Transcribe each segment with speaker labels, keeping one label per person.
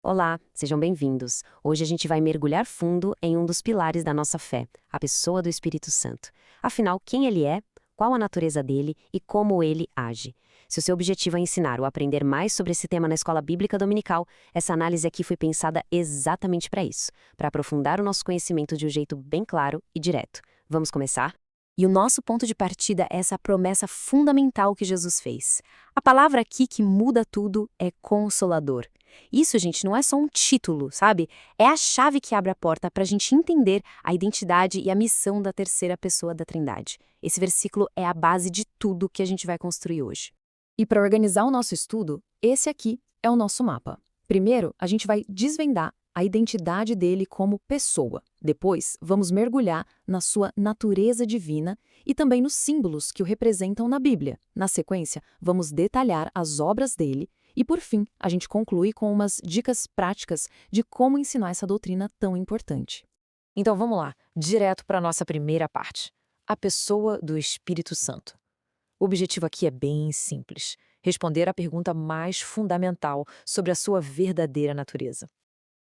Speaker 1: Olá, sejam bem-vindos. Hoje a gente vai mergulhar fundo em um dos pilares da nossa fé, a pessoa do Espírito Santo. Afinal, quem ele é, qual a natureza dele e como ele age. Se o seu objetivo é ensinar ou aprender mais sobre esse tema na escola bíblica dominical, essa análise aqui foi pensada exatamente para isso, para aprofundar o nosso conhecimento de um jeito bem claro e direto. Vamos começar? E o nosso ponto de partida é essa promessa fundamental que Jesus fez. A palavra aqui que muda tudo é consolador. Isso, gente, não é só um título, sabe? É a chave que abre a porta para a gente entender a identidade e a missão da terceira pessoa da Trindade. Esse versículo é a base de tudo que a gente vai construir hoje.
Speaker 2: E para organizar o nosso estudo, esse aqui é o nosso mapa. Primeiro, a gente vai desvendar a identidade dele como pessoa. Depois, vamos mergulhar na sua natureza divina e também nos símbolos que o representam na Bíblia. Na sequência, vamos detalhar as obras dele e, por fim, a gente conclui com umas dicas práticas de como ensinar essa doutrina tão importante.
Speaker 3: Então vamos lá, direto para a nossa primeira parte, a pessoa do Espírito Santo. O objetivo aqui é bem simples, responder à pergunta mais fundamental sobre a sua verdadeira natureza.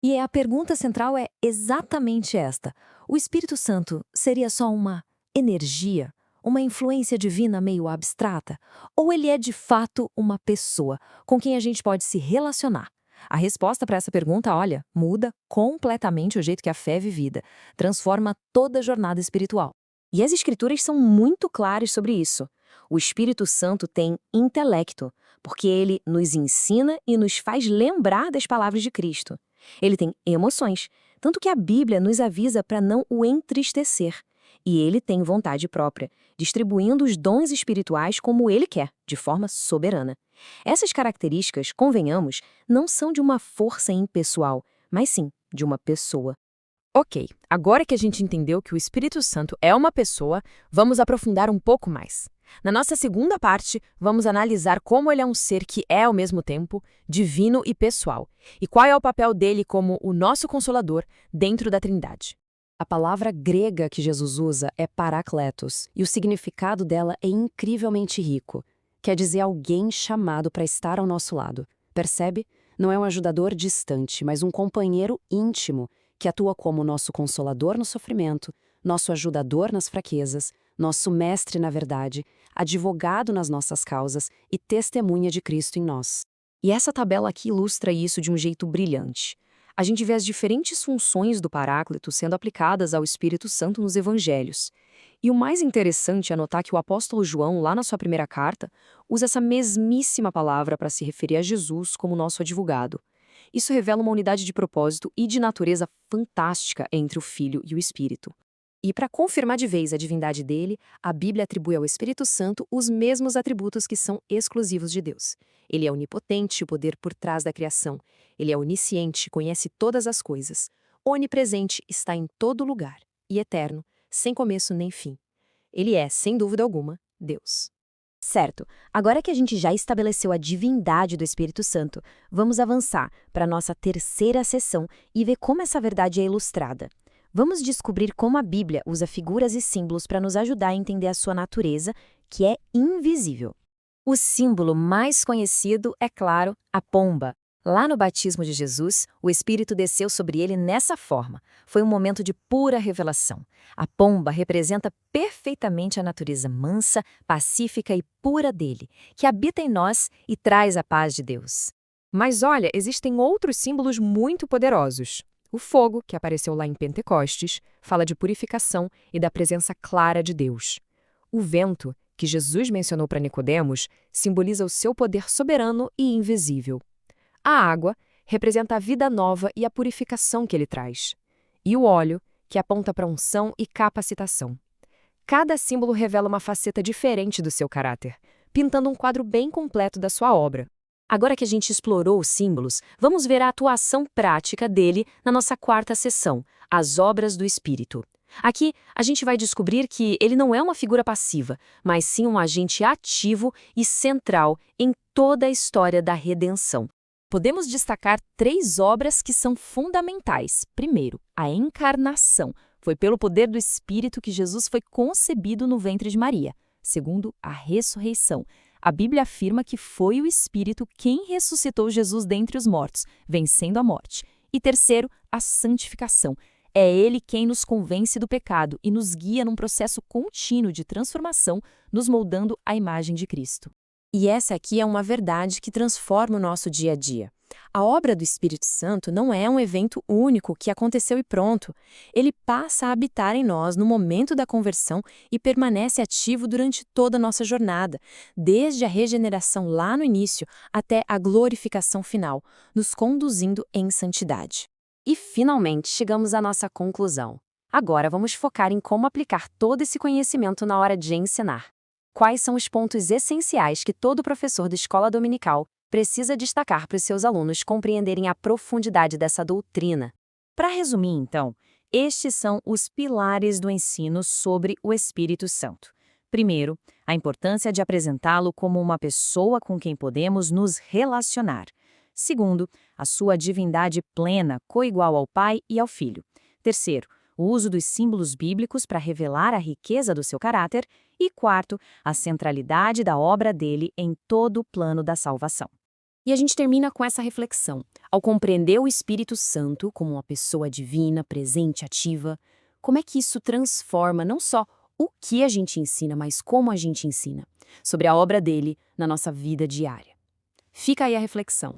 Speaker 2: E a pergunta central é exatamente esta: o Espírito Santo seria só uma energia, uma influência divina meio abstrata? Ou ele é de fato uma pessoa com quem a gente pode se relacionar? A resposta para essa pergunta, olha, muda completamente o jeito que a fé é vivida, transforma toda a jornada espiritual.
Speaker 3: E as Escrituras são muito claras sobre isso. O Espírito Santo tem intelecto, porque ele nos ensina e nos faz lembrar das palavras de Cristo. Ele tem emoções, tanto que a Bíblia nos avisa para não o entristecer. E ele tem vontade própria, distribuindo os dons espirituais como ele quer, de forma soberana. Essas características, convenhamos, não são de uma força impessoal, mas sim de uma pessoa.
Speaker 4: Ok, agora que a gente entendeu que o Espírito Santo é uma pessoa, vamos aprofundar um pouco mais. Na nossa segunda parte, vamos analisar como ele é um ser que é, ao mesmo tempo, divino e pessoal, e qual é o papel dele como o nosso Consolador dentro da Trindade.
Speaker 2: A palavra grega que Jesus usa é parakletos, e o significado dela é incrivelmente rico. Quer dizer alguém chamado para estar ao nosso lado. Percebe? Não é um ajudador distante, mas um companheiro íntimo, que atua como nosso consolador no sofrimento, nosso ajudador nas fraquezas, nosso mestre na verdade, advogado nas nossas causas e testemunha de Cristo em nós.
Speaker 3: E essa tabela aqui ilustra isso de um jeito brilhante. A gente vê as diferentes funções do Paráclito sendo aplicadas ao Espírito Santo nos Evangelhos. E o mais interessante é notar que o apóstolo João, lá na sua primeira carta, usa essa mesmíssima palavra para se referir a Jesus como nosso advogado. Isso revela uma unidade de propósito e de natureza fantástica entre o Filho e o Espírito. E para confirmar de vez a divindade dele, a Bíblia atribui ao Espírito Santo os mesmos atributos que são exclusivos de Deus. Ele é onipotente, o poder por trás da criação. Ele é onisciente, conhece todas as coisas. Onipresente, está em todo lugar. E eterno, sem começo nem fim. Ele é, sem dúvida alguma, Deus.
Speaker 1: Certo, agora que a gente já estabeleceu a divindade do Espírito Santo, vamos avançar para a nossa terceira sessão e ver como essa verdade é ilustrada. Vamos descobrir como a Bíblia usa figuras e símbolos para nos ajudar a entender a sua natureza, que é invisível.
Speaker 3: O símbolo mais conhecido é, claro, a pomba. Lá no batismo de Jesus, o Espírito desceu sobre ele nessa forma. Foi um momento de pura revelação. A pomba representa perfeitamente a natureza mansa, pacífica e pura dele, que habita em nós e traz a paz de Deus.
Speaker 4: Mas olha, existem outros símbolos muito poderosos. O fogo, que apareceu lá em Pentecostes, fala de purificação e da presença clara de Deus. O vento, que Jesus mencionou para Nicodemos, simboliza o seu poder soberano e invisível. A água representa a vida nova e a purificação que ele traz. E o óleo, que aponta para unção e capacitação. Cada símbolo revela uma faceta diferente do seu caráter, pintando um quadro bem completo da sua obra.
Speaker 1: Agora que a gente explorou os símbolos, vamos ver a atuação prática dele na nossa quarta sessão, as obras do Espírito. Aqui, a gente vai descobrir que ele não é uma figura passiva, mas sim um agente ativo e central em toda a história da redenção.
Speaker 2: Podemos destacar 3 obras que são fundamentais. Primeiro, a encarnação. Foi pelo poder do Espírito que Jesus foi concebido no ventre de Maria. Segundo, a ressurreição.
Speaker 3: A Bíblia afirma que foi o Espírito quem ressuscitou Jesus dentre os mortos, vencendo a morte. E terceiro, a santificação. É Ele quem nos convence do pecado e nos guia num processo contínuo de transformação, nos moldando à imagem de Cristo.
Speaker 2: E essa aqui é uma verdade que transforma o nosso dia a dia. A obra do Espírito Santo não é um evento único que aconteceu e pronto. Ele passa a habitar em nós no momento da conversão e permanece ativo durante toda a nossa jornada, desde a regeneração lá no início até a glorificação final, nos conduzindo em santidade.
Speaker 1: E finalmente chegamos à nossa conclusão. Agora vamos focar em como aplicar todo esse conhecimento na hora de ensinar. Quais são os pontos essenciais que todo professor da escola dominical precisa destacar para os seus alunos compreenderem a profundidade dessa doutrina?
Speaker 3: Para resumir, então, estes são os pilares do ensino sobre o Espírito Santo. Primeiro, a importância de apresentá-lo como uma pessoa com quem podemos nos relacionar. Segundo, a sua divindade plena, coigual ao Pai e ao Filho. Terceiro, o uso dos símbolos bíblicos para revelar a riqueza do seu caráter. E quarto, a centralidade da obra dele em todo o plano da salvação.
Speaker 2: E a gente termina com essa reflexão. Ao compreender o Espírito Santo como uma pessoa divina, presente, ativa, como é que isso transforma não só o que a gente ensina, mas como a gente ensina, sobre a obra dele na nossa vida diária? Fica aí a reflexão.